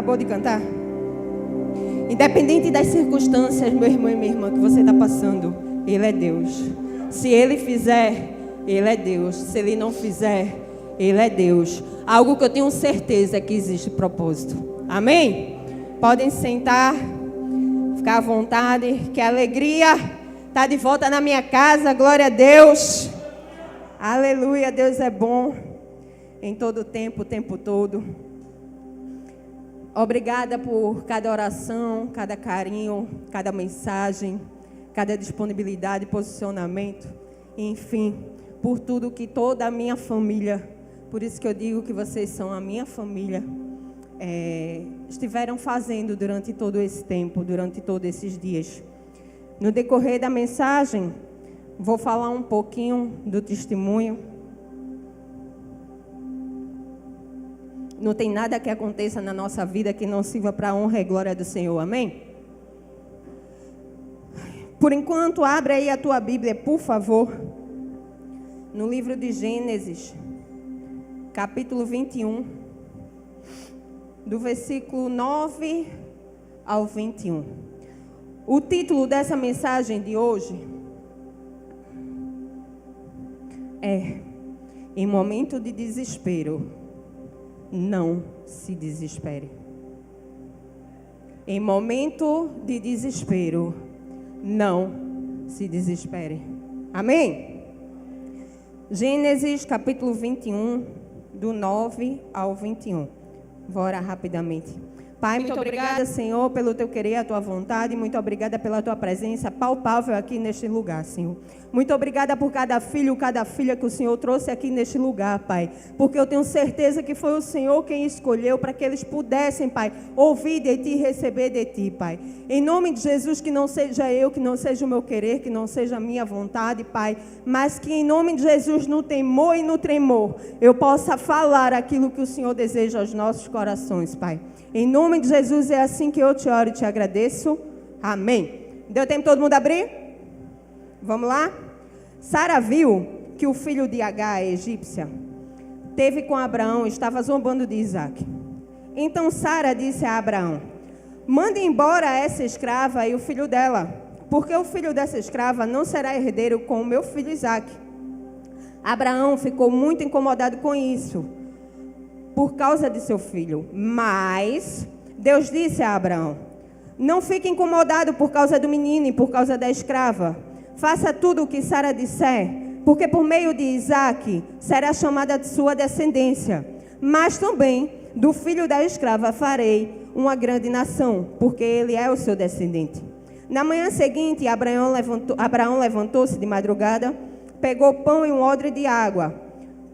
acabou de cantar? Independente das circunstâncias, meu irmão e minha irmã, que você está passando, Ele é Deus. Se Ele fizer, Ele é Deus. Se Ele não fizer, Ele é Deus. Algo que eu tenho certeza é que existe propósito. Amém? Podem sentar, ficar à vontade, que a alegria está de volta na minha casa. Glória a Deus. Aleluia, Deus é bom em todo tempo, o tempo todo. Obrigada por cada oração, cada carinho, cada mensagem, cada disponibilidade, posicionamento, enfim, por tudo que toda a minha família, por isso que eu digo que vocês são a minha família, estiveram fazendo durante todo esse tempo, durante todos esses dias. No decorrer da mensagem, vou falar um pouquinho do testemunho. Não tem nada que aconteça na nossa vida que não sirva para a honra e glória do Senhor, amém? Por enquanto, abre aí a tua Bíblia, por favor, no livro de Gênesis, capítulo 21, do versículo 9 ao 21. O título dessa mensagem de hoje é: em momento de desespero, não se desespere. Em momento de desespero, não se desespere. Amém? Gênesis capítulo 21, do 9 ao 21. Vou orar rapidamente. Pai, muito obrigada, Senhor, pelo teu querer, a tua vontade. Muito obrigada pela tua presença palpável aqui neste lugar, Senhor. Muito obrigada por cada filho, cada filha que o Senhor trouxe aqui neste lugar, Pai. Porque eu tenho certeza que foi o Senhor quem escolheu para que eles pudessem, Pai, ouvir de Ti e receber de Ti, Pai. Em nome de Jesus, que não seja eu, que não seja o meu querer, que não seja a minha vontade, Pai. Mas que em nome de Jesus, no temor e no tremor, eu possa falar aquilo que o Senhor deseja aos nossos corações, Pai. Em nome de Jesus, é assim que eu te oro e te agradeço. Amém. Deu tempo todo mundo abrir? Vamos lá? Sara viu que o filho de Agar, a egípcia, teve com Abraão e estava zombando de Isaac. Então Sara disse a Abraão: mande embora essa escrava e o filho dela, porque o filho dessa escrava não será herdeiro com o meu filho Isaac. Abraão ficou muito incomodado com isso, por causa de seu filho. Mas Deus disse a Abraão: não fique incomodado por causa do menino e por causa da escrava. Faça tudo o que Sara disser, porque por meio de Isaac será chamada sua descendência. Mas também do filho da escrava farei uma grande nação, porque ele é o seu descendente. Na manhã seguinte, Abraão levantou-se de madrugada, pegou pão e um odre de água,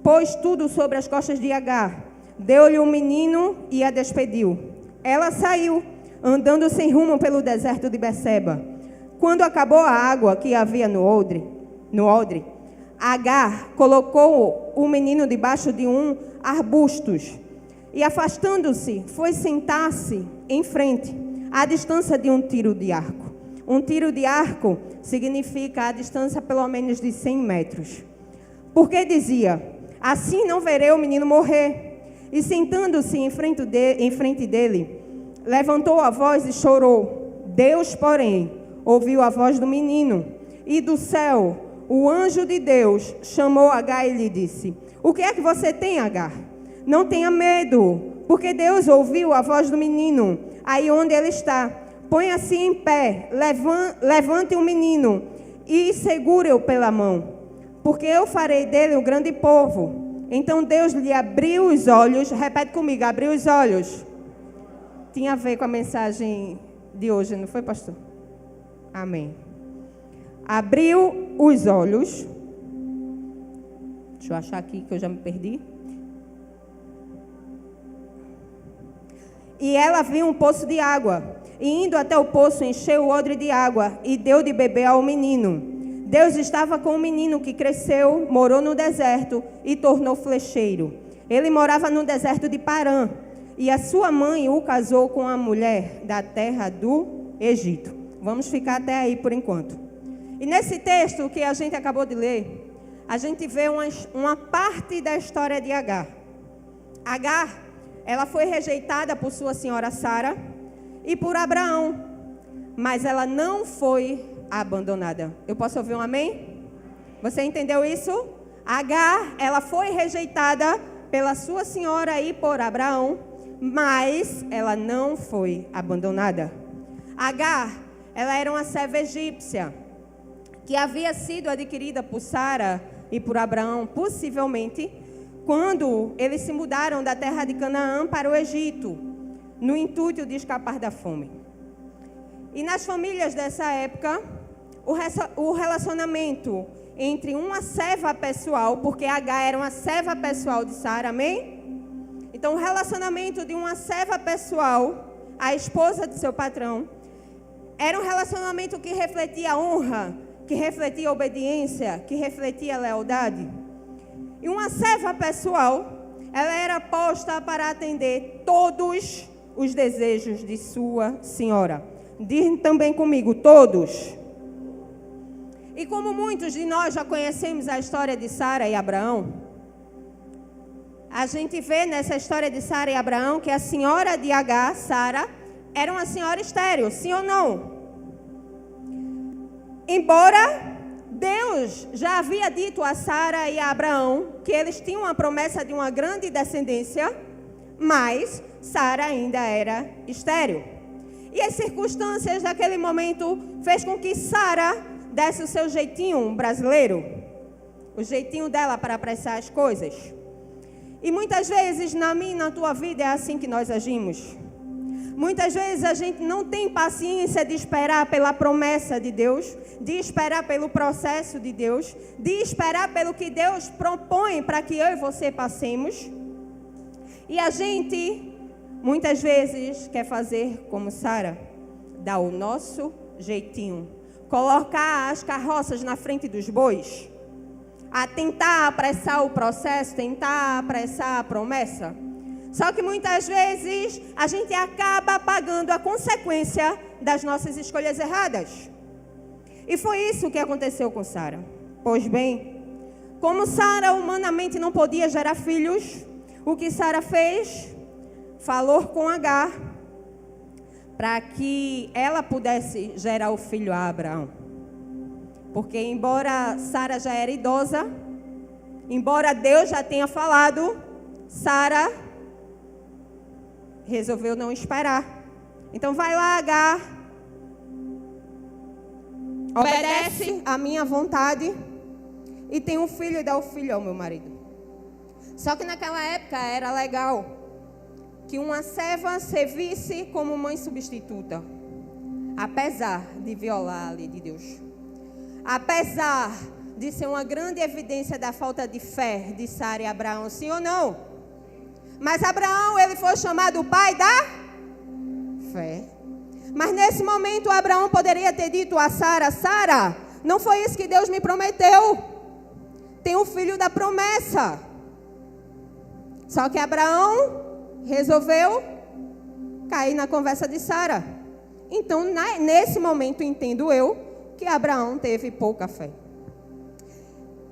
pôs tudo sobre as costas de Agar, deu-lhe um menino e a despediu. Ela saiu, andando sem rumo pelo deserto de Beceba. Quando acabou a água que havia no odre, Agar colocou o menino debaixo de um arbustos e, afastando-se, foi sentar-se em frente, à distância de um tiro de arco. Um tiro de arco significa a distância pelo menos de 100 metros. Porque dizia: assim não verei o menino morrer. E sentando-se em frente dele, levantou a voz e chorou. Deus, porém, ouviu a voz do menino. E do céu, o anjo de Deus chamou Agar e lhe disse: o que é que você tem, Agar? Não tenha medo, porque Deus ouviu a voz do menino aí onde ele está. Ponha-se em pé, levante o menino e segure-o pela mão, porque eu farei dele um grande povo. Então Deus lhe abriu os olhos. Repete comigo: abriu os olhos. Tinha a ver com a mensagem de hoje, não foi, pastor? Amém. Abriu os olhos. Deixa eu achar aqui que eu já me perdi. E ela viu um poço de água. E indo até o poço, encheu o odre de água e deu de beber ao menino. Deus estava com o menino que cresceu, morou no deserto e tornou flecheiro. Ele morava no deserto de Parã. E a sua mãe o casou com a mulher da terra do Egito. Vamos ficar até aí por enquanto. E nesse texto que a gente acabou de ler, a gente vê uma parte da história de Agar. Agar ela foi rejeitada por sua senhora Sara e por Abraão, mas ela não foi abandonada. Eu posso ouvir um amém? Você entendeu isso? Agar, ela foi rejeitada pela sua senhora e por Abraão, mas ela não foi abandonada. Agar, ela era uma serva egípcia que havia sido adquirida por Sara e por Abraão, possivelmente, quando eles se mudaram da terra de Canaã para o Egito, no intuito de escapar da fome. E nas famílias dessa época, o relacionamento entre uma serva pessoal, porque Agar era uma serva pessoal de Sara, amém? Então, o relacionamento de uma serva pessoal, a esposa de seu patrão, era um relacionamento que refletia honra, que refletia obediência, que refletia lealdade. E uma serva pessoal, ela era posta para atender todos os desejos de sua senhora. Diz também comigo, todos. E como muitos de nós já conhecemos a história de Sara e Abraão, a gente vê nessa história de Sara e Abraão que a senhora de Agar, Sara, era uma senhora estéril, sim ou não? Embora Deus já havia dito a Sara e a Abraão que eles tinham uma promessa de uma grande descendência, mas Sara ainda era estéril. E as circunstâncias daquele momento fez com que Sara desse o seu jeitinho brasileiro, o jeitinho dela para apressar as coisas. E muitas vezes na minha e na tua vida é assim que nós agimos. Muitas vezes a gente não tem paciência de esperar pela promessa de Deus, de esperar pelo processo de Deus, de esperar pelo que Deus propõe para que eu e você passemos. E a gente, muitas vezes, quer fazer como Sara, dar o nosso jeitinho, colocar as carroças na frente dos bois, a tentar apressar o processo, tentar apressar a promessa. Só que muitas vezes a gente acaba pagando a consequência das nossas escolhas erradas. E foi isso que aconteceu com Sara. Pois bem, como Sara humanamente não podia gerar filhos, o que Sara fez? Falou com Agar para que ela pudesse gerar o filho a Abraão. Porque embora Sara já era idosa, embora Deus já tenha falado, Sara resolveu não esperar. Então vai lá, Agar, obedece à minha vontade e tem um filho e dá o filho ao meu marido. Só que naquela época era legal que uma serva servisse como mãe substituta, apesar de violar a lei de Deus, apesar de ser uma grande evidência da falta de fé de Sara e Abraão, sim ou não? Mas Abraão, ele foi chamado o pai da fé. Mas nesse momento, Abraão poderia ter dito a Sara, Sara, não foi isso que Deus me prometeu. Tem um filho da promessa. Só que Abraão resolveu cair na conversa de Sara. Então, nesse momento, entendo eu, que Abraão teve pouca fé.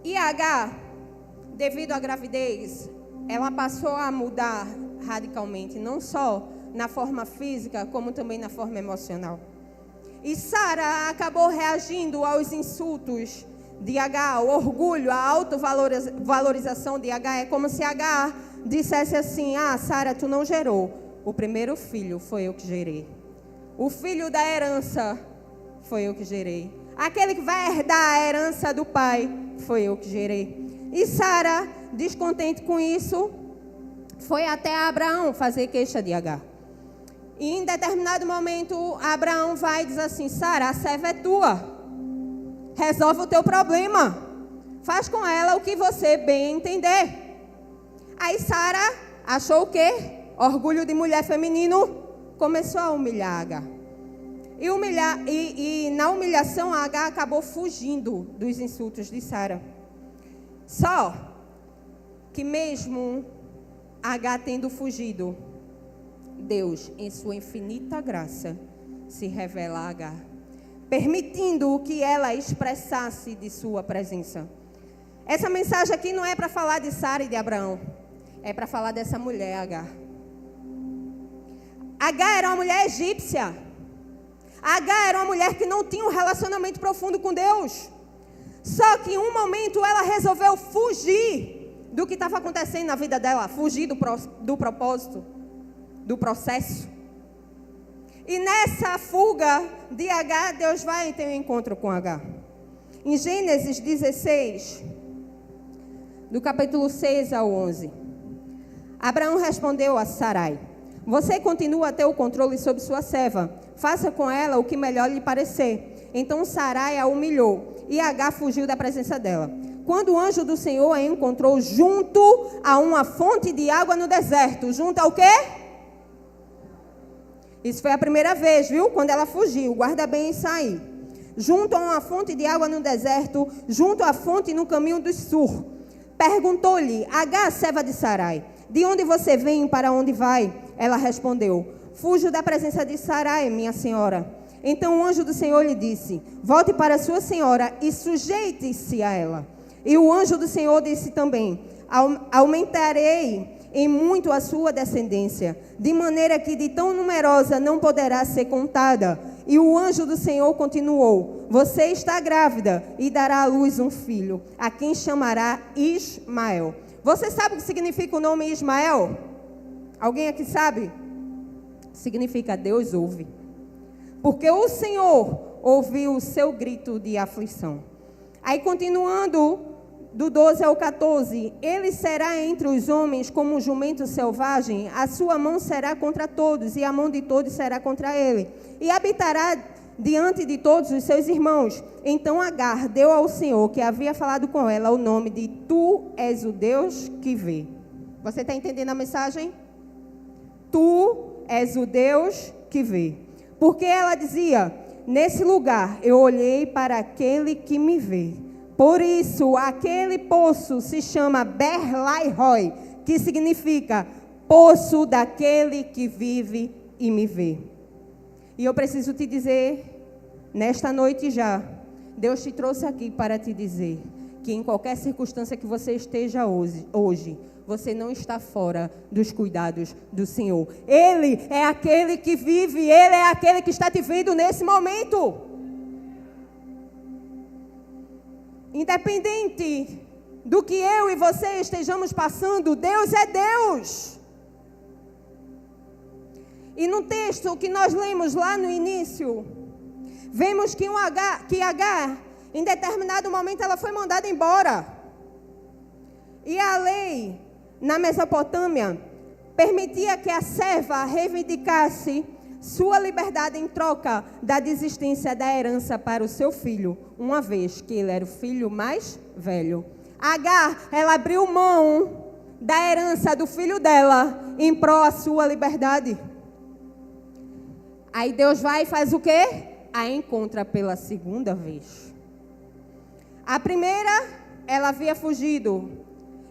E Agar, devido à gravidez, ela passou a mudar radicalmente, não só na forma física, como também na forma emocional. E Sara acabou reagindo aos insultos de Agar, o orgulho, a autovalorização de Agar. É como se Agar dissesse assim, Sara, tu não gerou. O primeiro filho foi eu que gerei. O filho da herança foi eu que gerei. Aquele que vai herdar a herança do pai foi eu que gerei. E Sara, descontente com isso, foi até Abraão fazer queixa de Agar. E em determinado momento, Abraão vai e diz assim, Sara, a serva é tua. Resolve o teu problema. Faz com ela o que você bem entender. Aí Sara achou o quê? Orgulho de mulher feminino, começou a humilhar Agar. E na humilhação, Agar acabou fugindo dos insultos de Sara. Só que mesmo Agar tendo fugido, Deus, em sua infinita graça, se revela a Agar, permitindo que ela expressasse de sua presença. Essa mensagem aqui não é para falar de Sara e de Abraão, é para falar dessa mulher, Agar. Agar era uma mulher egípcia. Agar era uma mulher que não tinha um relacionamento profundo com Deus. Só que em um momento ela resolveu fugir do que estava acontecendo na vida dela. Fugir do propósito, do processo. E nessa fuga de Agar, Deus vai ter um encontro com Agar. Em Gênesis 16, do capítulo 6 ao 11. Abraão respondeu a Sarai: você continua a ter o controle sobre sua serva. Faça com ela o que melhor lhe parecer. Então Sarai a humilhou e Agar fugiu da presença dela. Quando o anjo do Senhor a encontrou junto a uma fonte de água no deserto. Junto ao quê? Isso foi a primeira vez, viu? Quando ela fugiu. Guarda bem isso aí. Junto a uma fonte de água no deserto, junto à fonte no caminho do sul. Perguntou-lhe Agar, serva de Sarai: de onde você vem e para onde vai? Ela respondeu: fujo da presença de Sarai, minha senhora. Então o anjo do Senhor lhe disse: volte para sua senhora e sujeite-se a ela. E o anjo do Senhor disse também: aumentarei em muito a sua descendência, de maneira que de tão numerosa não poderá ser contada. E o anjo do Senhor continuou: você está grávida e dará à luz um filho, a quem chamará Ismael. Você sabe o que significa o nome Ismael? Alguém aqui sabe? Significa Deus ouve. Porque o Senhor ouviu o seu grito de aflição. Aí continuando do 12 ao 14. Ele será entre os homens como um jumento selvagem. A sua mão será contra todos e a mão de todos será contra ele. E habitará diante de todos os seus irmãos. Então Agar deu ao Senhor, que havia falado com ela, o nome de Tu és o Deus que vê. Você está entendendo a mensagem? Tu és o Deus que vê. Porque ela dizia: nesse lugar eu olhei para aquele que me vê. Por isso aquele poço se chama Ber-lai-roi, que significa poço daquele que vive e me vê. E eu preciso te dizer, nesta noite já, Deus te trouxe aqui para te dizer que em qualquer circunstância que você esteja hoje, você não está fora dos cuidados do Senhor. Ele é aquele que vive, Ele é aquele que está te vendo nesse momento. Independente do que eu e você estejamos passando, Deus é Deus. E no texto que nós lemos lá no início, vemos que Agar, em determinado momento, ela foi mandada embora. E a lei na Mesopotâmia permitia que a serva reivindicasse sua liberdade em troca da desistência da herança para o seu filho, uma vez que ele era o filho mais velho. Agar, ela abriu mão da herança do filho dela em prol da sua liberdade. Aí Deus vai e faz o quê? A encontra pela segunda vez. A primeira, ela havia fugido.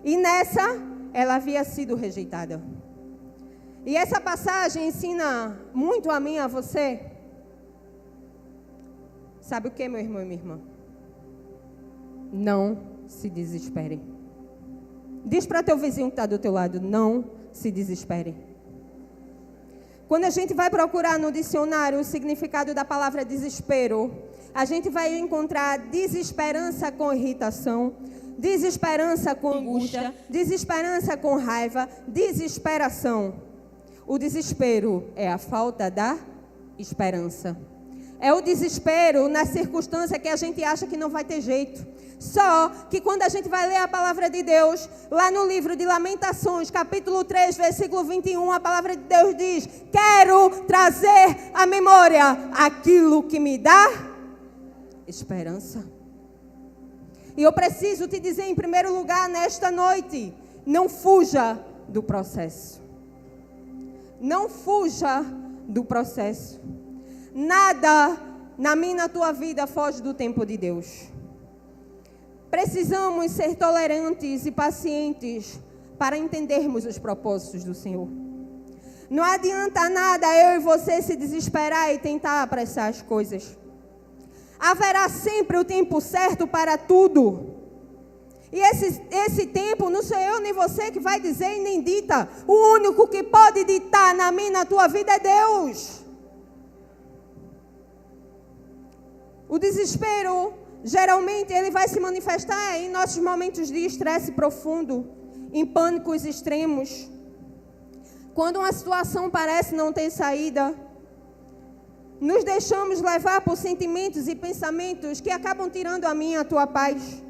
E nessa, ela havia sido rejeitada. E essa passagem ensina muito a mim e a você. Sabe o que, meu irmão e minha irmã? Não se desespere. Diz para teu vizinho que está do teu lado: não se desespere. Quando a gente vai procurar no dicionário o significado da palavra desespero, a gente vai encontrar desesperança com irritação, desesperança com angústia, desesperança com raiva, desesperação. O desespero é a falta da esperança. É o desespero na circunstância que a gente acha que não vai ter jeito. Só que quando a gente vai ler a palavra de Deus, lá no livro de Lamentações, capítulo 3, versículo 21, a palavra de Deus diz: quero trazer à memória aquilo que me dá esperança. E eu preciso te dizer, em primeiro lugar, nesta noite, não fuja do processo. Não fuja do processo. Nada na minha e na tua vida foge do tempo de Deus. Precisamos ser tolerantes e pacientes para entendermos os propósitos do Senhor. Não adianta nada eu e você se desesperar e tentar apressar as coisas. Haverá sempre o tempo certo para tudo. E esse tempo não sou eu nem você que vai dizer e nem dita. O único que pode ditar na minha e na tua vida é Deus. O desespero, geralmente, ele vai se manifestar em nossos momentos de estresse profundo, em pânicos extremos. Quando uma situação parece não ter saída, nos deixamos levar por sentimentos e pensamentos que acabam tirando a minha e a tua paz.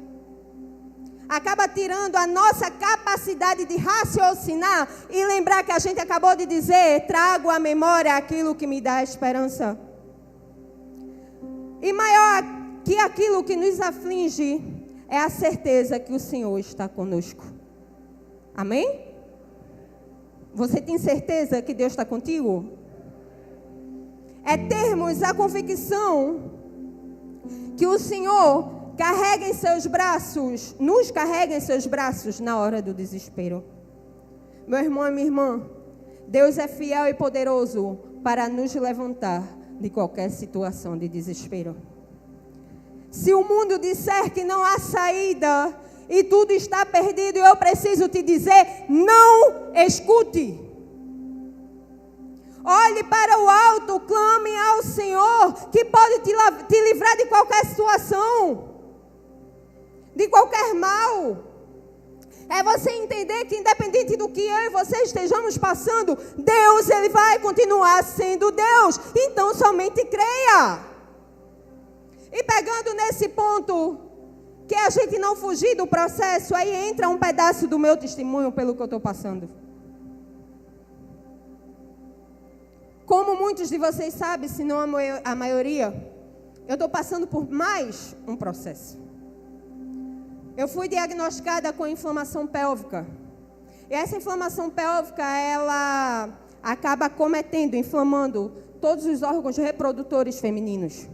Acaba tirando a nossa capacidade de raciocinar e lembrar que a gente acabou de dizer, trago à memória aquilo que me dá esperança. E maior que aquilo que nos aflige é a certeza que o Senhor está conosco. Amém? Você tem certeza que Deus está contigo? É termos a convicção que o Senhor carrega em seus braços, nos carrega em seus braços na hora do desespero. Meu irmão e minha irmã, Deus é fiel e poderoso para nos levantar de qualquer situação de desespero. Se o mundo disser que não há saída e tudo está perdido, eu preciso te dizer, não escute. Olhe para o alto, clame ao Senhor, que pode te livrar de qualquer situação, de qualquer mal. É você entender que independente do que eu e você estejamos passando, Deus, Ele vai continuar sendo Deus. Então somente creia. E pegando nesse ponto, que a gente não fugir do processo, aí entra um pedaço do meu testemunho pelo que eu estou passando. Como muitos de vocês sabem, se não a maioria, eu estou passando por mais um processo. Eu fui diagnosticada com inflamação pélvica. E essa inflamação pélvica, ela acaba inflamando todos os órgãos reprodutores femininos.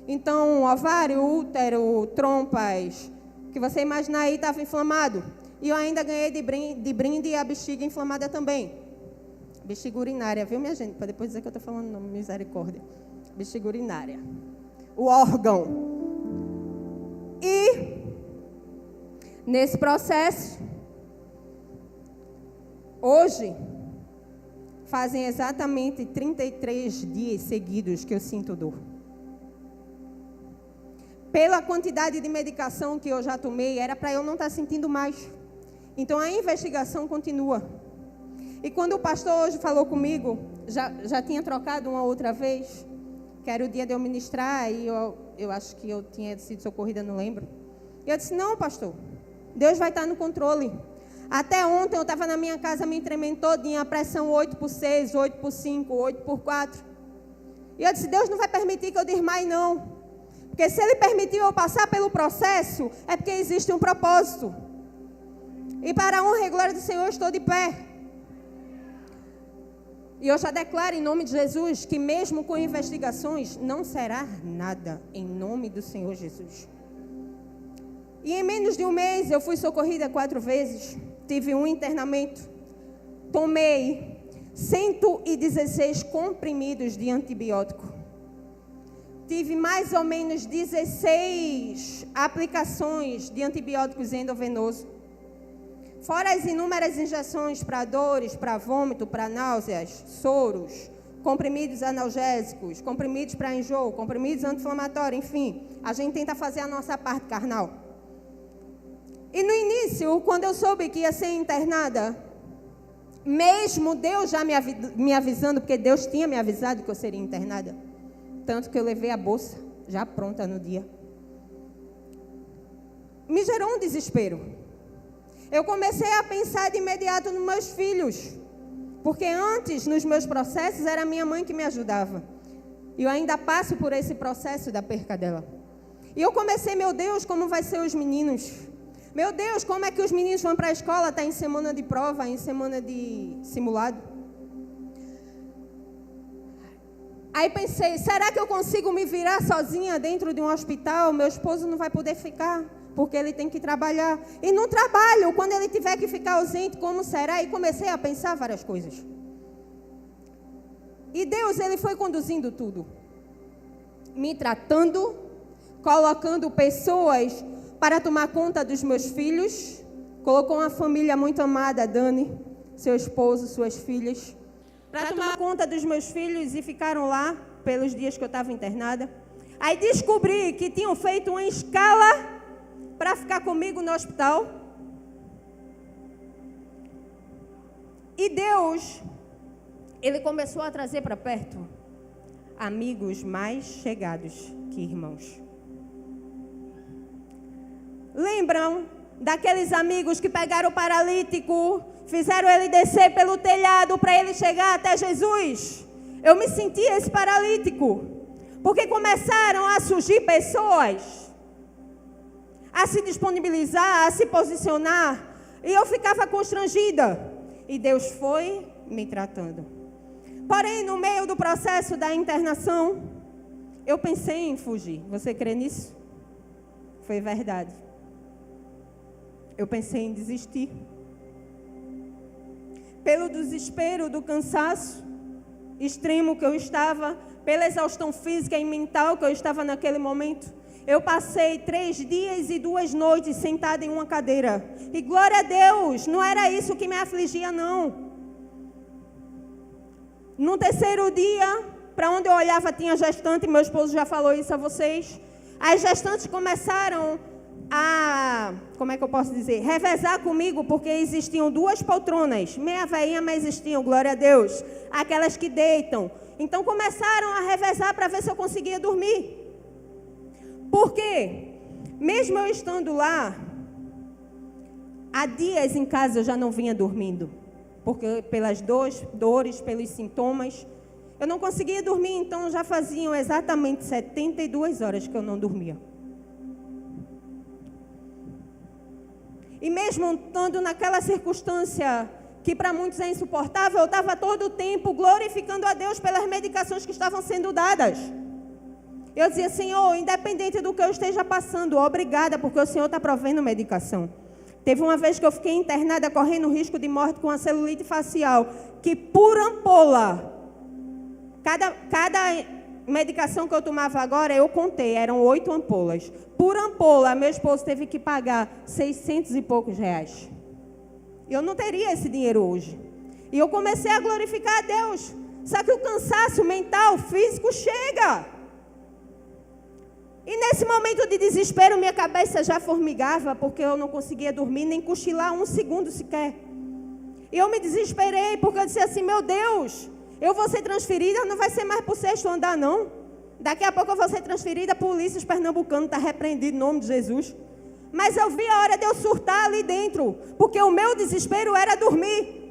Então, ovário, útero, trompas, que você imaginar aí estava inflamado. E eu ainda ganhei de brinde a bexiga inflamada também. Bexiga urinária, viu, minha gente? Para depois dizer que eu estou falando nome, misericórdia. Bexiga urinária. O órgão. E nesse processo, hoje, fazem exatamente 33 dias seguidos que eu sinto dor. Pela quantidade de medicação que eu já tomei, era para eu não estar sentindo mais. Então, a investigação continua. E quando o pastor hoje falou comigo, já tinha trocado uma outra vez, que era o dia de eu ministrar, e eu acho que eu tinha sido socorrida, não lembro. E eu disse, não, pastor, Deus vai estar no controle. Até ontem eu estava na minha casa me tremendo todinha, a pressão 8/6, 8/5, 8/4. E eu disse, Deus não vai permitir que eu desmaie, não. Porque se Ele permitiu eu passar pelo processo, é porque existe um propósito. E para a honra e glória do Senhor, eu estou de pé. E eu já declaro em nome de Jesus que mesmo com investigações, não será nada em nome do Senhor Jesus. E em menos de um mês, eu fui socorrida 4 vezes. Tive um internamento. Tomei 116 comprimidos de antibiótico. Tive mais ou menos 16 aplicações de antibióticos endovenoso. Fora as inúmeras injeções para dores, para vômito, para náuseas, soros, comprimidos analgésicos, comprimidos para enjoo, comprimidos anti-inflamatórios, enfim. A gente tenta fazer a nossa parte carnal. E no início, quando eu soube que ia ser internada, mesmo Deus já me avisando, porque Deus tinha me avisado que eu seria internada, tanto que eu levei a bolsa já pronta no dia, me gerou um desespero. Eu comecei a pensar de imediato nos meus filhos, porque antes, nos meus processos, era a minha mãe que me ajudava. E eu ainda passo por esse processo da perca dela. E eu comecei, meu Deus, como vai ser os meninos? Meu Deus, como é que os meninos vão para a escola? Está em semana de prova, em semana de simulado. Aí pensei, será que eu consigo me virar sozinha dentro de um hospital? Meu esposo não vai poder ficar, porque ele tem que trabalhar. E no trabalho, quando ele tiver que ficar ausente, como será? E comecei a pensar várias coisas. E Deus, Ele foi conduzindo tudo. Me tratando, colocando pessoas para tomar conta dos meus filhos. Colocou uma família muito amada, Dani, seu esposo, suas filhas, para tomar conta dos meus filhos e ficaram lá pelos dias que eu estava internada. Aí descobri que tinham feito uma escala para ficar comigo no hospital. E Deus, Ele começou a trazer para perto amigos mais chegados que irmãos. Lembram daqueles amigos que pegaram o paralítico, fizeram ele descer pelo telhado para ele chegar até Jesus? Eu me senti esse paralítico, porque começaram a surgir pessoas a se disponibilizar, a se posicionar, e eu ficava constrangida. E Deus foi me tratando. Porém, no meio do processo da internação, eu pensei em fugir. Você crê nisso? Foi verdade. Eu pensei em desistir. Pelo desespero, do cansaço extremo que eu estava, pela exaustão física e mental que eu estava naquele momento, eu passei 3 dias e 2 noites sentada em uma cadeira. E glória a Deus, não era isso que me afligia, não. No terceiro dia, para onde eu olhava tinha gestante, meu esposo já falou isso a vocês. As gestantes começaram a, como é que eu posso dizer, revezar comigo, porque existiam 2 poltronas, meia veinha, mas existiam, glória a Deus, aquelas que deitam. Então começaram a revezar para ver se eu conseguia dormir. Porque, mesmo eu estando lá, há dias em casa eu já não vinha dormindo. Porque pelas dores, pelos sintomas, eu não conseguia dormir, então já faziam exatamente 72 horas que eu não dormia. E mesmo estando naquela circunstância que para muitos é insuportável, eu estava todo o tempo glorificando a Deus pelas medicações que estavam sendo dadas. Eu dizia, Senhor, independente do que eu esteja passando, obrigada, porque o Senhor está provendo medicação. Teve uma vez que eu fiquei internada, correndo risco de morte com a celulite facial, que por ampola, cada medicação que eu tomava agora, eu contei, eram 8 ampolas. Por ampola, meu esposo teve que pagar 600 e poucos reais. Eu não teria esse dinheiro hoje. E eu comecei a glorificar a Deus. Só que o cansaço mental, físico, chega. E nesse momento de desespero, minha cabeça já formigava, porque eu não conseguia dormir, nem cochilar 1 segundo sequer. E eu me desesperei, porque eu disse assim, meu Deus, eu vou ser transferida, não vai ser mais para o 6º andar, não. Daqui a pouco eu vou ser transferida, a polícia pernambucana está repreendido em nome de Jesus. Mas eu vi a hora de eu surtar ali dentro, porque o meu desespero era dormir.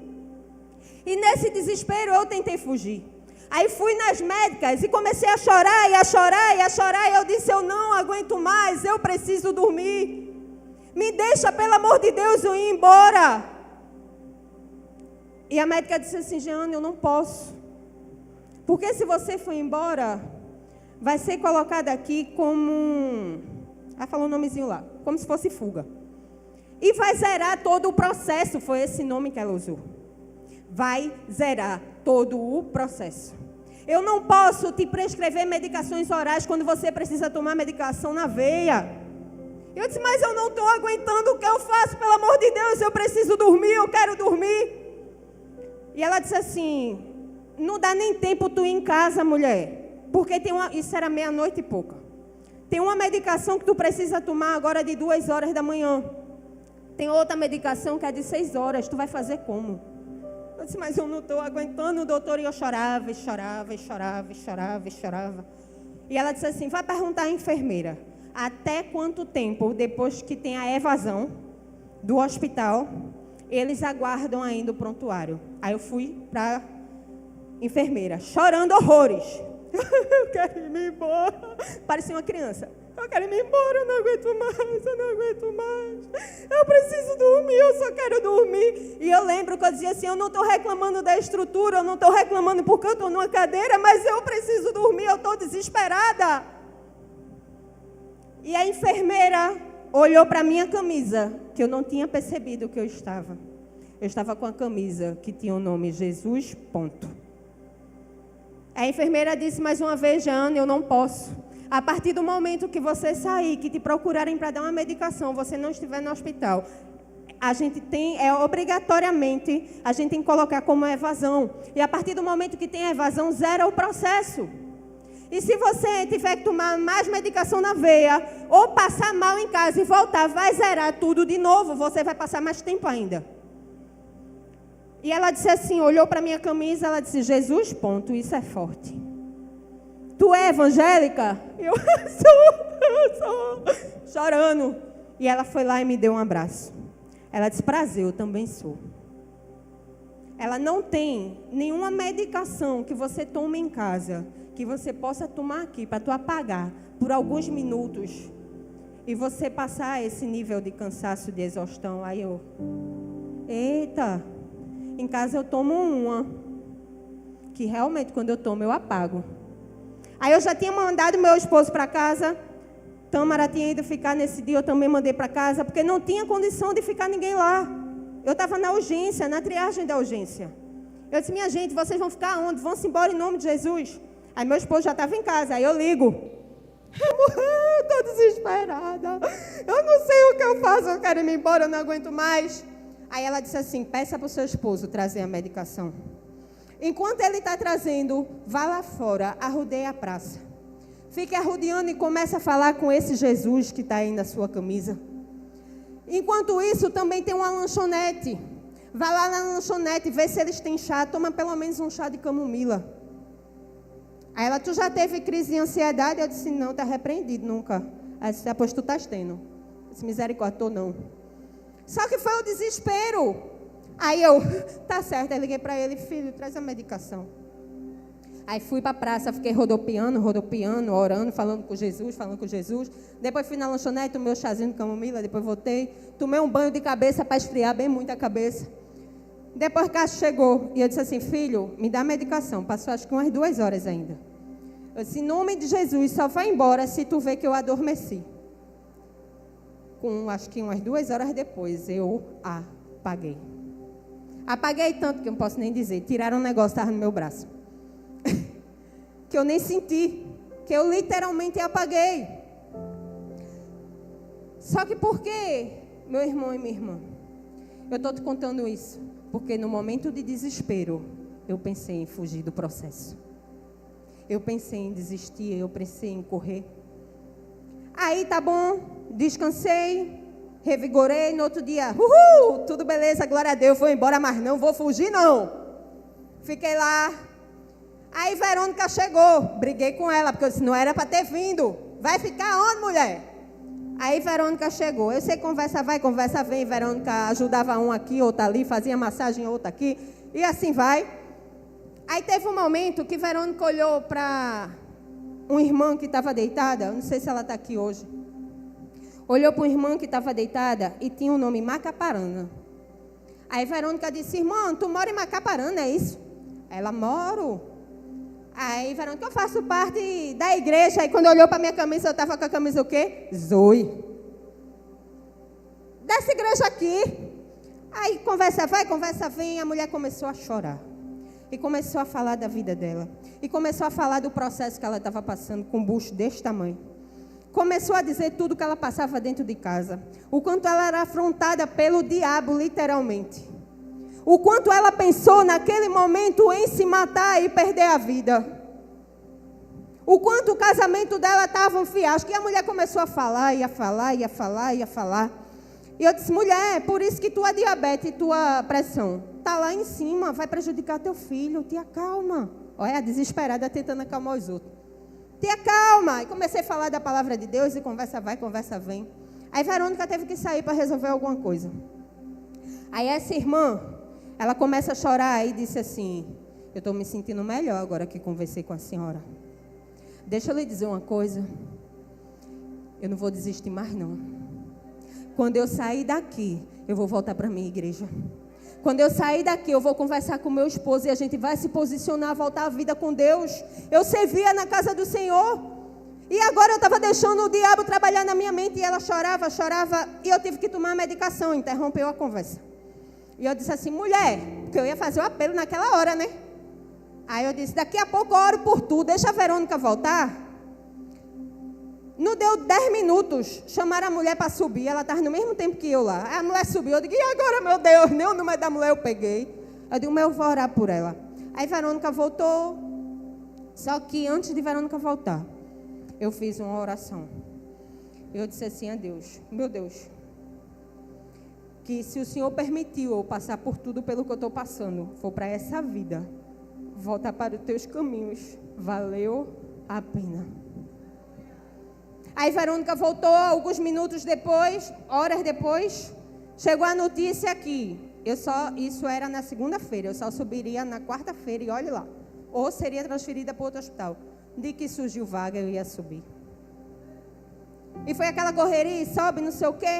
E nesse desespero eu tentei fugir. Aí fui nas médicas e comecei a chorar, e a chorar, e a chorar. E eu disse, eu não aguento mais, eu preciso dormir. Me deixa, pelo amor de Deus, eu ir embora. E a médica disse assim, Jeane, eu não posso. Porque se você for embora, vai ser colocado aqui como... Ela falou um nomezinho lá, como se fosse fuga. E vai zerar todo o processo, foi esse nome que ela usou. Vai zerar todo o processo. Eu não posso te prescrever medicações orais quando você precisa tomar medicação na veia. Eu disse, mas eu não estou aguentando, o que eu faço? Pelo amor de Deus, eu preciso dormir, eu quero dormir. E ela disse assim, não dá nem tempo tu ir em casa, mulher. Porque tem uma, isso era 00:30 e pouca. Tem uma medicação que tu precisa tomar agora de 2 horas da manhã. Tem outra medicação que é de 6 horas, tu vai fazer como? Eu disse, mas eu não estou aguentando, doutor. E eu chorava, e chorava, e chorava, e chorava, e chorava. E ela disse assim, vai perguntar à enfermeira, até quanto tempo, depois que tem a evasão do hospital, eles aguardam ainda o prontuário. Aí eu fui para a enfermeira, chorando horrores. Eu quero ir embora. Parecia uma criança. Eu quero ir embora, eu não aguento mais, eu não aguento mais. Eu preciso dormir, eu só quero dormir. E eu lembro que eu dizia assim, eu não estou reclamando da estrutura, eu não estou reclamando porque eu estou numa cadeira, mas eu preciso dormir, eu estou desesperada. E a enfermeira olhou para a minha camisa, que eu não tinha percebido que eu estava. Eu estava com a camisa que tinha o nome Jesus, ponto. A enfermeira disse mais uma vez, Jeane, eu não posso. A partir do momento que você sair, que te procurarem para dar uma medicação, você não estiver no hospital, a gente tem, obrigatoriamente, a gente tem que colocar como evasão. E a partir do momento que tem evasão, zera o processo. E se você tiver que tomar mais medicação na veia, ou passar mal em casa e voltar, vai zerar tudo de novo, você vai passar mais tempo ainda. E ela disse assim, olhou para minha camisa, ela disse, Jesus, ponto, isso é forte. Tu é evangélica? Eu sou, chorando. E ela foi lá e me deu um abraço. Ela disse, prazer, eu também sou. Ela não tem nenhuma medicação que você tome em casa, que você possa tomar aqui, para tu apagar por alguns minutos, e você passar esse nível de cansaço, de exaustão. Aí eu, eita, em casa eu tomo uma, que realmente quando eu tomo eu apago. Aí eu já tinha mandado meu esposo para casa, Tâmara tinha ido ficar nesse dia, eu também mandei para casa, porque não tinha condição de ficar ninguém lá. Eu estava na urgência, na triagem da urgência. Eu disse, minha gente, vocês vão ficar onde? Vão-se embora em nome de Jesus. Aí meu esposo já estava em casa, aí eu ligo. Eu estou desesperada, eu não sei o que eu faço, eu quero ir embora, eu não aguento mais. Aí ela disse assim, peça para o seu esposo trazer a medicação. Enquanto ele está trazendo, vá lá fora, arrodeie a praça. Fique arrodeando e comece a falar com esse Jesus que está aí na sua camisa. Enquanto isso, também tem uma lanchonete. Vá lá na lanchonete, vê se eles têm chá, toma pelo menos um chá de camomila. Aí ela, tu já teve crise de ansiedade? Eu disse, não, está repreendido, nunca. Aí disse, pois tu estás tendo. Eu disse, misericórdia, tô não. Só que foi o desespero. Aí eu, tá certo, aí liguei para ele, filho, traz a medicação. Aí fui para a praça, fiquei rodopiando, orando, falando com Jesus. Depois fui na lanchonete, tomei um chazinho de camomila, depois voltei. Tomei um banho de cabeça para esfriar bem muito a cabeça. Depois Cássio chegou e eu disse assim, filho, me dá a medicação. Passou acho que umas 2 horas ainda. Eu disse, em nome de Jesus, só vai embora se tu ver que eu adormeci. Com acho que umas 2 horas depois, eu apaguei. Apaguei tanto que eu não posso nem dizer. Tiraram um negócio que estava no meu braço. Que eu nem senti. Que eu literalmente apaguei. Só que por quê, meu irmão e minha irmã? Eu estou te contando isso. Porque no momento de desespero, eu pensei em fugir do processo. Eu pensei em desistir, eu pensei em correr. Aí tá bom, descansei, revigorei, no outro dia, tudo beleza, glória a Deus, vou embora, mas não vou fugir não. Fiquei lá. Aí Verônica chegou, briguei com ela, porque eu disse, não era para ter vindo. Vai ficar onde, mulher? Aí Verônica chegou, eu sei, conversa vai, conversa vem. Verônica ajudava um aqui, outro ali, fazia massagem, outro aqui, e assim vai. Aí teve um momento que Verônica olhou para uma irmã que estava deitada, não sei se ela está aqui hoje. Olhou para uma irmã que estava deitada e tinha o nome Macaparana. Aí Verônica disse, irmã, tu mora em Macaparana, é isso? Ela, moro. Aí Verônica, eu faço parte da igreja. Aí quando olhou para minha camisa, eu estava com a camisa o quê? Zoe. Dessa igreja aqui. Aí conversa vai, conversa vem, a mulher começou a chorar. E começou a falar da vida dela. E começou a falar do processo que ela estava passando com um bucho desse tamanho. Começou a dizer tudo que ela passava dentro de casa. O quanto ela era afrontada pelo diabo, literalmente. O quanto ela pensou naquele momento em se matar e perder a vida. O quanto o casamento dela estava um fiasco. E a mulher começou a falar, ia falar. E eu disse, mulher, por isso que tua diabetes e tua pressão está lá em cima, vai prejudicar teu filho, te acalma. Olha, a desesperada tentando acalmar os outros. Te acalma. E comecei a falar da palavra de Deus e conversa vai, conversa vem. Aí Verônica teve que sair para resolver alguma coisa. Aí essa irmã, ela começa a chorar e disse assim, eu estou me sentindo melhor agora que conversei com a senhora. Deixa eu lhe dizer uma coisa, eu não vou desistir mais não. Quando eu sair daqui, eu vou voltar para a minha igreja. Quando eu sair daqui, eu vou conversar com meu esposo e a gente vai se posicionar, voltar a vida com Deus. Eu servia na casa do Senhor. E agora eu estava deixando o diabo trabalhar na minha mente e ela chorava. E eu tive que tomar a medicação, interrompeu a conversa. E eu disse assim, mulher, porque eu ia fazer o apelo naquela hora, né? Aí eu disse, daqui a pouco eu oro por tu, deixa a Verônica voltar. deu 10 minutos, chamaram a mulher para subir. Ela estava no mesmo tempo que eu lá. Aí a mulher subiu. Eu digo, e agora, meu Deus? Nem o número da mulher eu peguei. Eu digo, mas eu vou orar por ela. Aí Verônica voltou. Só que antes de Verônica voltar, eu fiz uma oração. Eu disse assim a Deus, meu Deus, que se o Senhor permitiu eu passar por tudo pelo que eu estou passando, for para essa vida, voltar para os teus caminhos, valeu a pena. Aí Verônica voltou, alguns minutos depois, horas depois, chegou a notícia aqui. Isso era na segunda-feira, eu só subiria na quarta-feira e olhe lá. Ou seria transferida para outro hospital. De que surgiu vaga, eu ia subir. E foi aquela correria, sobe, não sei o quê.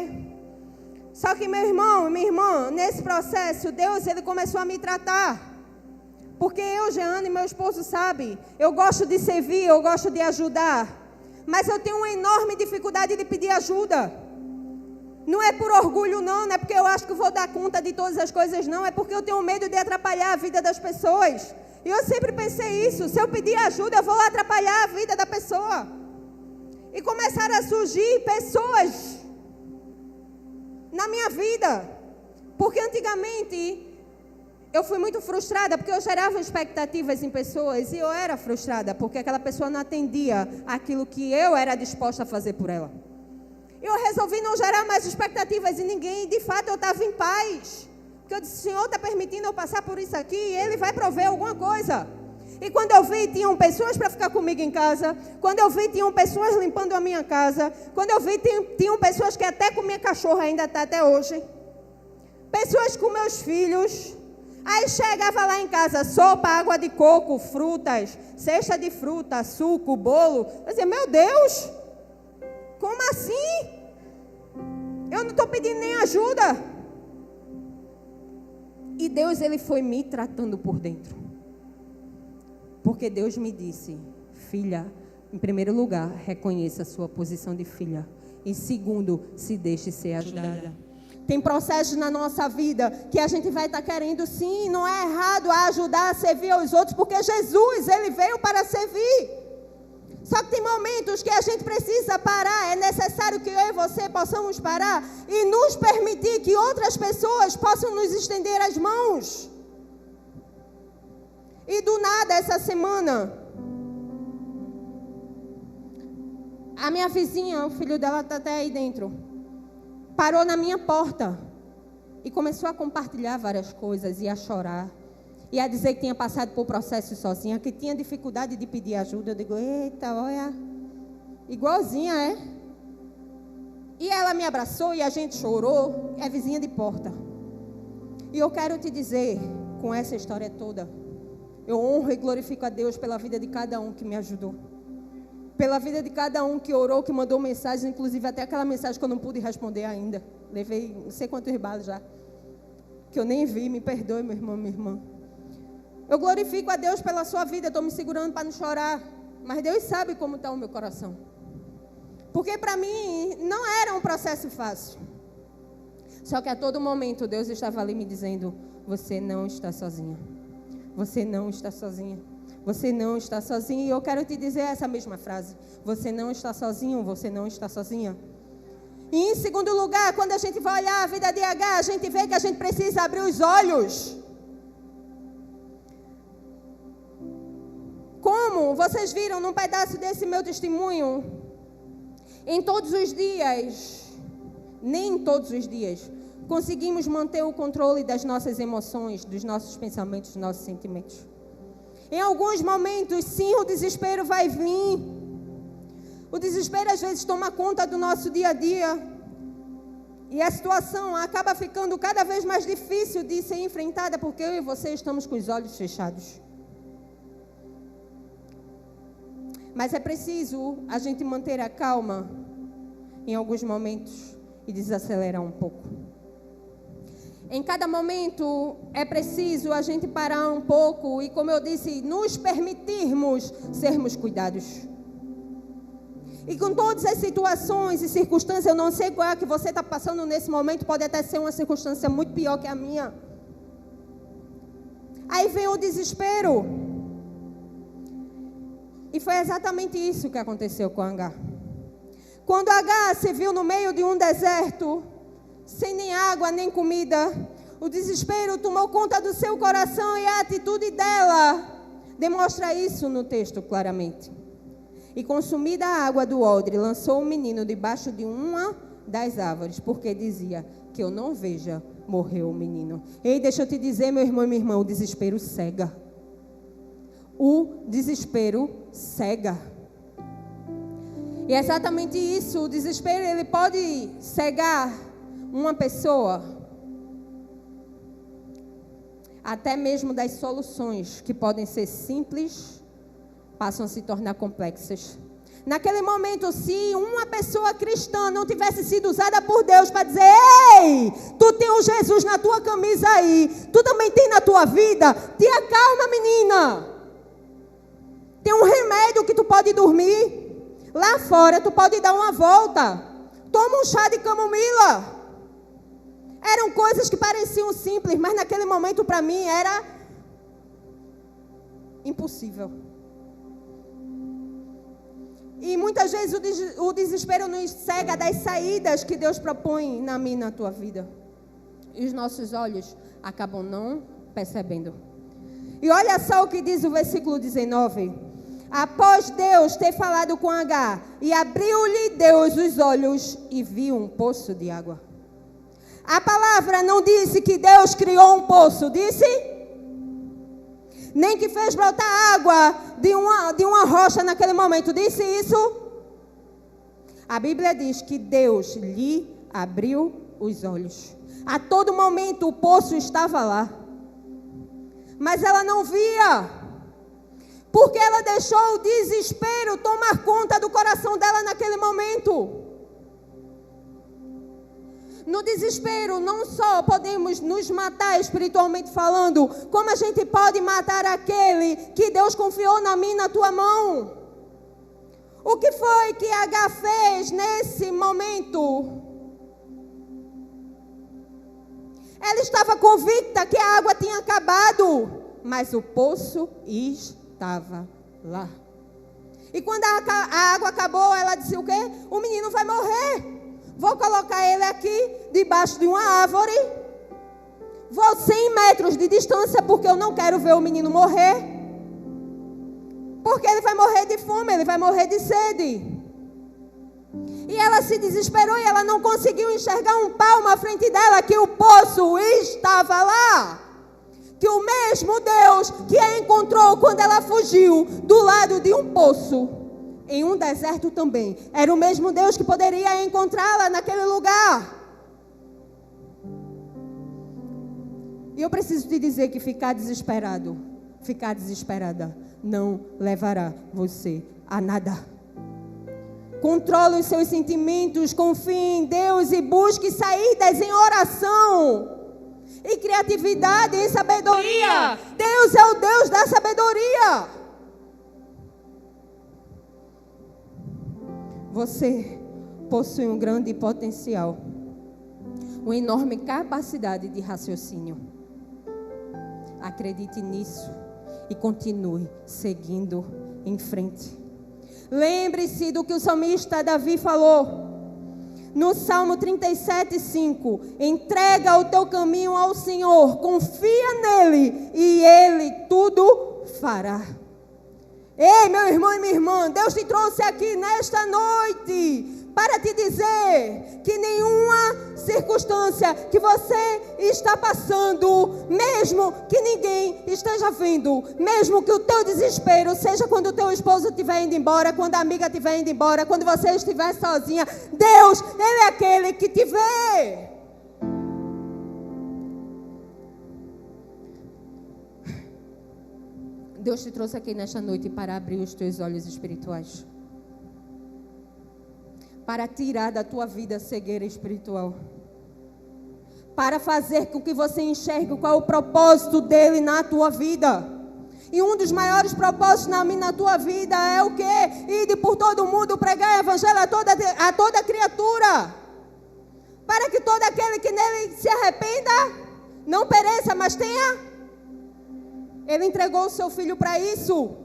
Só que meu irmão, minha irmã, nesse processo, Deus, Ele começou a me tratar. Porque eu, Jeane, e meu esposo sabe, eu gosto de servir, eu gosto de ajudar. Mas eu tenho uma enorme dificuldade de pedir ajuda. Não é por orgulho não é porque eu acho que vou dar conta de todas as coisas não. É porque eu tenho medo de atrapalhar a vida das pessoas. E eu sempre pensei isso, se eu pedir ajuda, eu vou atrapalhar a vida da pessoa. E começaram a surgir pessoas na minha vida. Porque antigamente, eu fui muito frustrada, porque eu gerava expectativas em pessoas e eu era frustrada, porque aquela pessoa não atendia aquilo que eu era disposta a fazer por ela. Eu resolvi não gerar mais expectativas em ninguém e de fato eu estava em paz. Porque eu disse, o Senhor está permitindo eu passar por isso aqui e Ele vai prover alguma coisa. E quando eu vi, tinham pessoas para ficar comigo em casa. Quando eu vi, tinham pessoas limpando a minha casa. Quando eu vi, tinham pessoas que até com minha cachorra ainda está até hoje. Pessoas com meus filhos. Aí chegava lá em casa, sopa, água de coco, frutas, cesta de fruta, suco, bolo. Eu dizia, meu Deus, como assim? Eu não estou pedindo nem ajuda. E Deus, Ele foi me tratando por dentro. Porque Deus me disse, filha, em primeiro lugar, reconheça a sua posição de filha. E segundo, se deixe ser ajudada. Tem processos na nossa vida que a gente vai estar querendo, sim, não é errado ajudar a servir aos outros, porque Jesus, Ele veio para servir. Só que tem momentos que a gente precisa parar, é necessário que eu e você possamos parar e nos permitir que outras pessoas possam nos estender as mãos. E do nada, essa semana, a minha vizinha, o filho dela está até aí dentro, parou na minha porta e começou a compartilhar várias coisas e a chorar. E a dizer que tinha passado por processo sozinha, que tinha dificuldade de pedir ajuda. Eu digo, eita, olha, igualzinha, é? E ela me abraçou e a gente chorou, é vizinha de porta. E eu quero te dizer, com essa história toda, eu honro e glorifico a Deus pela vida de cada um que me ajudou. Pela vida de cada um que orou, que mandou mensagem, inclusive até aquela mensagem que eu não pude responder ainda. Levei não sei quantos rebalos já, que eu nem vi, me perdoe, meu irmão, minha irmã. Eu glorifico a Deus pela sua vida, estou me segurando para não chorar, mas Deus sabe como está o meu coração. Porque para mim não era um processo fácil. Só que a todo momento Deus estava ali me dizendo, você não está sozinha. Você não está sozinha. Você não está sozinha. E eu quero te dizer essa mesma frase. Você não está sozinho, você não está sozinha. E em segundo lugar, quando a gente vai olhar a vida de H, a gente vê que a gente precisa abrir os olhos. Como vocês viram num pedaço desse meu testemunho, em todos os dias, nem todos os dias, conseguimos manter o controle das nossas emoções, dos nossos pensamentos, dos nossos sentimentos. Em alguns momentos, sim, o desespero vai vir. O desespero às vezes toma conta do nosso dia a dia. E a situação acaba ficando cada vez mais difícil de ser enfrentada, porque eu e você estamos com os olhos fechados. Mas é preciso a gente manter a calma em alguns momentos e desacelerar um pouco. Em cada momento é preciso a gente parar um pouco e, como eu disse, nos permitirmos sermos cuidados. E com todas as situações e circunstâncias, eu não sei qual é a que você está passando nesse momento, pode até ser uma circunstância muito pior que a minha. Aí vem o desespero. E foi exatamente isso que aconteceu com a H. Quando Agar se viu no meio de um deserto, sem nem água nem comida, o desespero tomou conta do seu coração e a atitude dela demonstra isso no texto claramente. E consumida a água do odre, lançou o menino debaixo de uma das árvores, porque dizia: que eu não veja, morreu o menino. Ei, deixa eu te dizer, meu irmão e minha irmã, o desespero cega. O desespero cega. E é exatamente isso, o desespero, ele pode cegar uma pessoa, até mesmo das soluções que podem ser simples, passam a se tornar complexas. Naquele momento, se uma pessoa cristã não tivesse sido usada por Deus para dizer: ei, tu tem um Jesus na tua camisa aí, tu também tem na tua vida, te acalma, menina. Tem um remédio que tu pode dormir. Lá fora, tu pode dar uma volta. Toma um chá de camomila. Eram coisas que pareciam simples, mas naquele momento para mim era impossível. E muitas vezes o desespero nos cega das saídas que Deus propõe na minha e na tua vida. E os nossos olhos acabam não percebendo. E olha só o que diz o versículo 19. Após Deus ter falado com Agar, e abriu-lhe Deus os olhos e viu um poço de água. A palavra não disse que Deus criou um poço, disse? Nem que fez brotar água de uma rocha naquele momento, disse isso? A Bíblia diz que Deus lhe abriu os olhos. A todo momento o poço estava lá, mas ela não via. Porque ela deixou o desespero tomar conta do coração dela naquele momento. No desespero, não só podemos nos matar espiritualmente falando, como a gente pode matar aquele que Deus confiou na minha e na tua mão. O que foi que Agar fez nesse momento? Ela estava convicta que a água tinha acabado, mas o poço estava lá. E quando a água acabou, ela disse o quê? O menino vai morrer. Vou colocar ele aqui, debaixo de uma árvore. Vou 100 metros de distância, porque eu não quero ver o menino morrer. Porque ele vai morrer de fome, ele vai morrer de sede. E ela se desesperou e ela não conseguiu enxergar um palmo à frente dela, que o poço estava lá. Que o mesmo Deus que a encontrou quando ela fugiu do lado de um poço, em um deserto também, era o mesmo Deus que poderia encontrá-la naquele lugar. E eu preciso te dizer que ficar desesperado, ficar desesperada, não levará você a nada. Controle os seus sentimentos, confie em Deus e busque saídas em oração. E criatividade, em sabedoria. Deus é o Deus da sabedoria. Você possui um grande potencial, uma enorme capacidade de raciocínio. Acredite nisso e continue seguindo em frente. Lembre-se do que o salmista Davi falou. No Salmo 37:5, entrega o teu caminho ao Senhor, confia nele e ele tudo fará. Ei, meu irmão e minha irmã, Deus te trouxe aqui nesta noite para te dizer que nenhuma circunstância que você está passando, mesmo que ninguém esteja vendo, mesmo que o teu desespero seja quando o teu esposo estiver indo embora, quando a amiga estiver indo embora, quando você estiver sozinha, Deus, Ele é aquele que te vê. Deus te trouxe aqui nesta noite para abrir os teus olhos espirituais, para tirar da tua vida a cegueira espiritual, para fazer com que você enxergue qual é o propósito dele na tua vida. E um dos maiores propósitos na tua vida é o quê? Ir por todo mundo, pregar o evangelho a toda criatura, para que todo aquele que nele se arrependa não pereça, mas tenha. Ele entregou o seu filho para isso.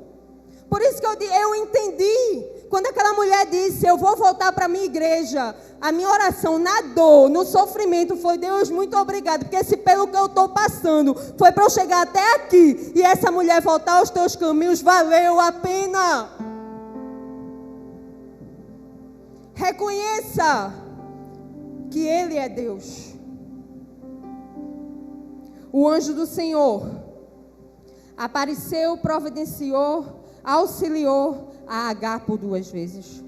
Por isso que eu entendi Quando aquela mulher disse, eu vou voltar para a minha igreja, a minha oração na dor, no sofrimento foi, Deus, muito obrigado, porque se pelo que eu estou passando foi para eu chegar até aqui e essa mulher voltar aos teus caminhos, valeu a pena. Reconheça que Ele é Deus. O anjo do Senhor apareceu, providenciou, auxiliou a Agar por 2 vezes.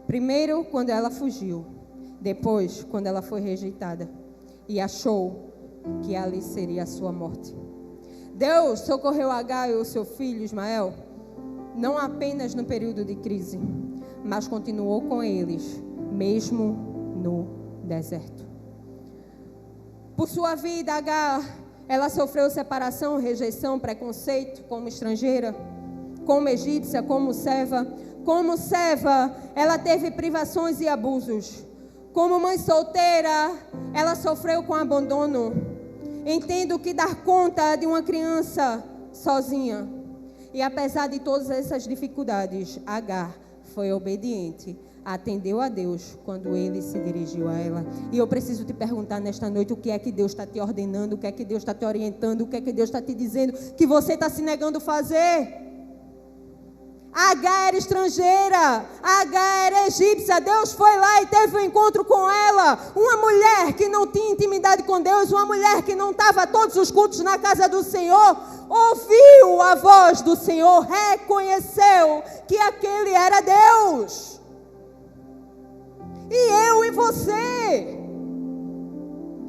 Primeiro, quando ela fugiu. Depois, quando ela foi rejeitada. E achou que ali seria a sua morte. Deus socorreu Agar e o seu filho Ismael, não apenas no período de crise, mas continuou com eles, mesmo no deserto. Por sua vida, Agar, ela sofreu separação, rejeição, preconceito como estrangeira, como egípcia, como serva. Como serva, ela teve privações e abusos. Como mãe solteira, ela sofreu com abandono. Entendo que dar conta de uma criança sozinha. E apesar de todas essas dificuldades, Agar foi obediente, atendeu a Deus quando Ele se dirigiu a ela. E eu preciso te perguntar nesta noite, o que é que Deus está te ordenando, o que é que Deus está te orientando, o que é que Deus está te dizendo que você está se negando a fazer? Agar era estrangeira, Agar era egípcia. Deus foi lá e teve um encontro com ela. Uma mulher que não tinha intimidade com Deus, uma mulher que não estava a todos os cultos na casa do Senhor, ouviu a voz do Senhor, reconheceu que aquele era Deus. E eu e você,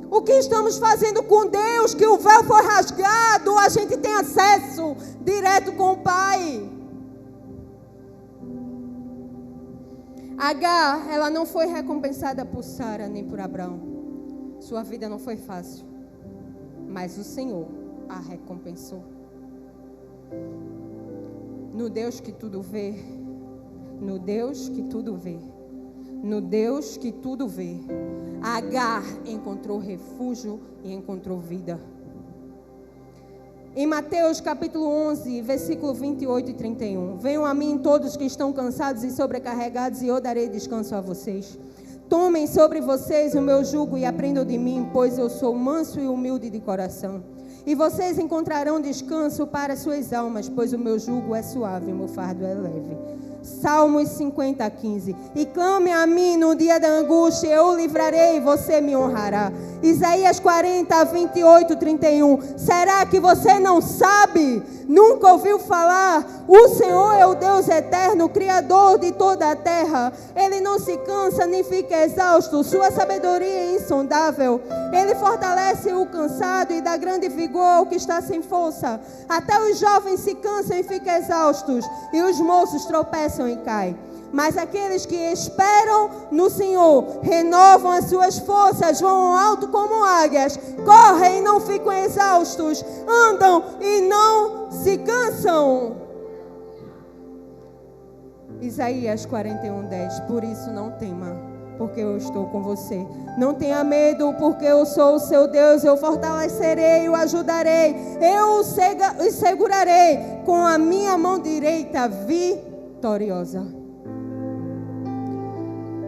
o que estamos fazendo com Deus? Que o véu foi rasgado, a gente tem acesso direto com o Pai. Agar, ela não foi recompensada por Sara nem por Abraão. Sua vida não foi fácil, mas o Senhor a recompensou. No Deus que tudo vê, no Deus que tudo vê, no Deus que tudo vê, Agar encontrou refúgio e encontrou vida. Em Mateus capítulo 11, versículo 28 e 31. Venham a mim todos que estão cansados e sobrecarregados, e eu darei descanso a vocês. Tomem sobre vocês o meu jugo e aprendam de mim, pois eu sou manso e humilde de coração. E vocês encontrarão descanso para suas almas, pois o meu jugo é suave e o meu fardo é leve. Salmos 50, 15. E clame a mim no dia da angústia, eu o livrarei e você me honrará. Isaías 40, 28, 31. Será que você não sabe? Nunca ouviu falar? O Senhor é o Deus eterno, Criador de toda a terra. Ele não se cansa nem fica exausto. Sua sabedoria é insondável. Ele fortalece o cansado e dá grande vigor ao que está sem força. Até os jovens se cansam e ficam exaustos, e os moços tropeçam e caem. Mas aqueles que esperam no Senhor renovam as suas forças, vão alto como águias, correm e não ficam exaustos, andam e não se cansam. Isaías 41, 10. Por isso não tema, porque eu estou com você. Não tenha medo, porque eu sou o seu Deus. Eu fortalecerei, o ajudarei, eu o segurarei com a minha mão direita vitoriosa.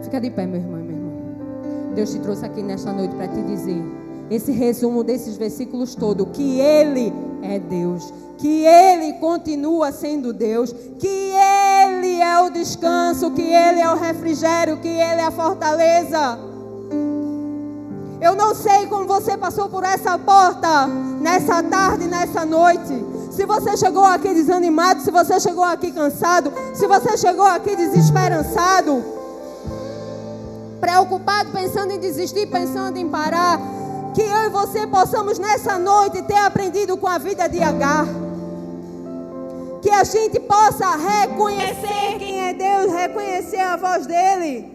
Fica de pé, meu irmão e minha irmã. Deus te trouxe aqui nesta noite para te dizer esse resumo desses versículos todos, que Ele é Deus, que Ele continua sendo Deus, que Ele é o descanso, que Ele é o refrigério, que Ele é a fortaleza. Eu não sei como você passou por essa porta, nessa tarde, nessa noite. Se você chegou aqui desanimado, se você chegou aqui cansado, se você chegou aqui desesperançado, preocupado, pensando em desistir, pensando em parar, que eu e você possamos nessa noite ter aprendido com a vida de Agar. Que a gente possa reconhecer quem é Deus, reconhecer a voz dEle.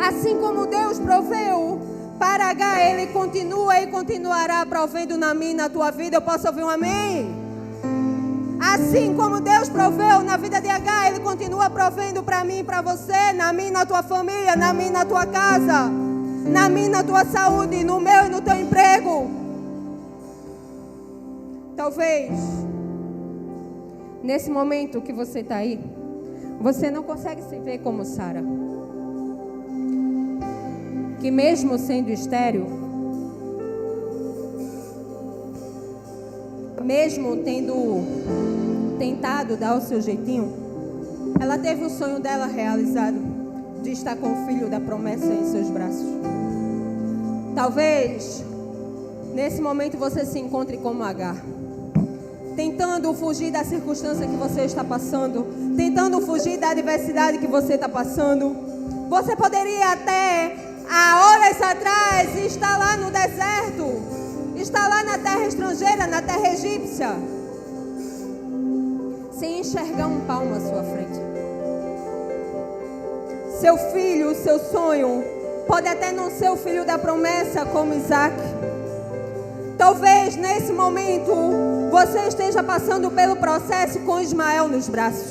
Assim como Deus proveu para Agar, Ele continua e continuará provendo na minha e na tua vida. Eu posso ouvir um amém? Assim como Deus proveu na vida de Agar, Ele continua provendo para mim e para você, na minha e na tua família, na minha e na tua casa, na minha e na tua saúde, no meu e no teu emprego. Talvez, nesse momento que você está aí, Você não consegue se ver como Sara, que mesmo sendo estéril, mesmo tendo tentado dar o seu jeitinho, ela teve o sonho dela realizado, de estar com o filho da promessa em seus braços. Talvez nesse momento você se encontre como Agar, tentando fugir da circunstância que você está passando, tentando fugir da adversidade que você está passando. Você poderia até, há horas atrás, estar lá no deserto, estar lá na terra estrangeira, na terra egípcia, sem enxergar um palmo à sua frente. Seu filho, o seu sonho, pode até não ser o filho da promessa como Isaac. Talvez nesse momento você esteja passando pelo processo com Ismael nos braços.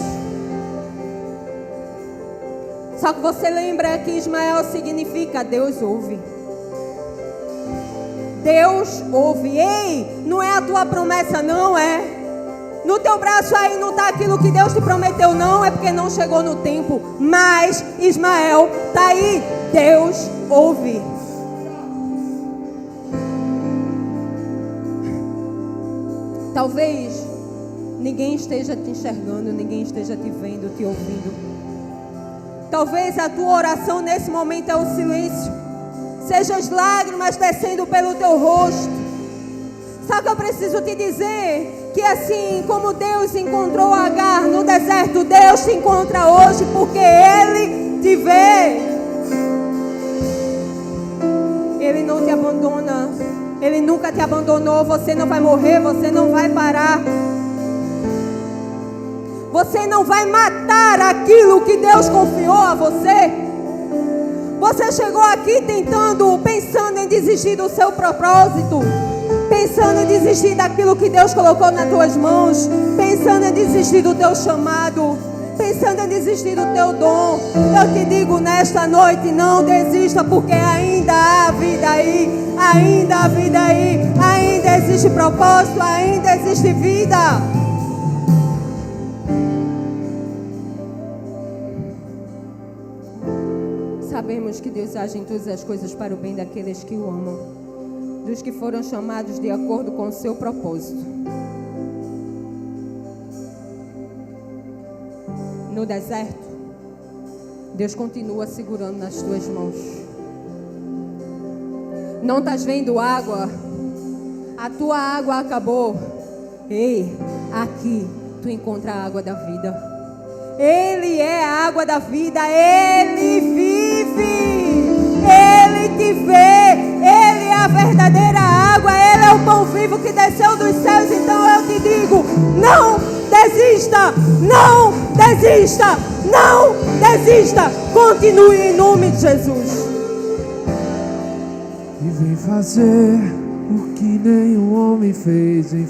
Só que você lembra que Ismael significa Deus ouve. Deus ouve. Ei, não é a tua promessa, não é? No teu braço aí não está aquilo que Deus te prometeu, não. É porque não chegou no tempo. Mas Ismael está aí. Deus ouve. Talvez ninguém esteja te enxergando, ninguém esteja te vendo, te ouvindo. Talvez a tua oração nesse momento é o silêncio. Sejam as lágrimas descendo pelo teu rosto. Só que eu preciso te dizer que assim como Deus encontrou Agar no deserto, Deus te encontra hoje porque Ele te vê. Ele não te abandona. Ele nunca te abandonou. Você não vai morrer, você não vai parar. Você não vai matar aquilo que Deus confiou a você. Você chegou aqui pensando em desistir do seu propósito, pensando em desistir daquilo que Deus colocou nas tuas mãos, pensando em desistir do teu chamado, pensando em desistir do teu dom. Eu te digo nesta noite, não desista, porque ainda há vida aí. Ainda há vida aí, ainda existe propósito, ainda existe vida. Sabemos que Deus age em todas as coisas para o bem daqueles que o amam, dos que foram chamados de acordo com o seu propósito. No deserto, Deus continua segurando nas tuas mãos. Não estás vendo água? A tua água acabou. Ei, aqui tu encontra a água da vida. Ele é a água da vida. Ele vive. Ele te vê. Ele é a verdadeira água. Ele é o pão vivo que desceu dos céus. Então eu te digo, não desista. Não desista. Não desista. Continue em nome de Jesus. E vem fazer o que nenhum homem fez, vem